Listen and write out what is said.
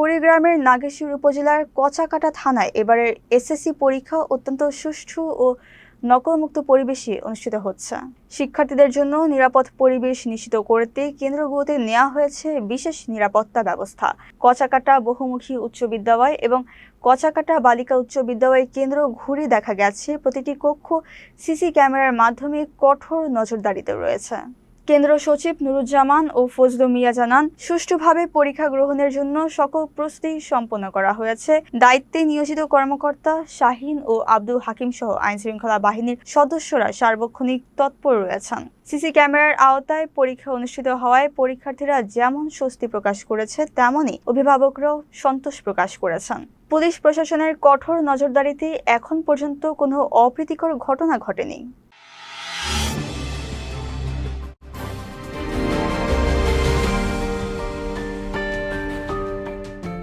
কুড়িগ্রামের নাগেশ্বরী উপজেলার কচাকাটা থানায় এবারের এসএসসি পরীক্ষা অত্যন্ত সুষ্ঠু ও নকলমুক্ত পরিবেশে অনুষ্ঠিত হচ্ছে। শিক্ষার্থীদের জন্য নিরাপদ পরিবেশ নিশ্চিত করতে কেন্দ্রগুলোতে নেওয়া হয়েছে বিশেষ নিরাপত্তা ব্যবস্থা। কচাকাটা বহুমুখী উচ্চ বিদ্যালয় এবং কচাকাটা বালিকা উচ্চ বিদ্যালয় কেন্দ্র ঘুরে দেখা গেছে প্রতিটি কক্ষ সিসি ক্যামেরার মাধ্যমে কঠোর নজরদারিতে রয়েছে। কেন্দ্র সচিব নুরুজ্জামান ও ফজলু মিয়া জানান, সুষ্ঠুভাবে পরীক্ষা গ্রহণের জন্য সকল প্রস্তুতি সম্পন্ন করা হয়েছে। দায়িত্বে নিয়োজিত কর্মকর্তা শাহিন ও আব্দুল হাকিম সহ আইনশৃঙ্খলা বাহিনীর সদস্যরা সার্বক্ষণিক তৎপর রয়েছেন। সিসি ক্যামেরার আওতায় পরীক্ষা অনুষ্ঠিত হওয়ায় পরীক্ষার্থীরা যেমন স্বস্তি প্রকাশ করেছে, তেমনি অভিভাবকরাও সন্তোষ প্রকাশ করেছেন। পুলিশ প্রশাসনের কঠোর নজরদারিতে এখন পর্যন্ত কোনো অপ্রীতিকর ঘটনা ঘটেনি।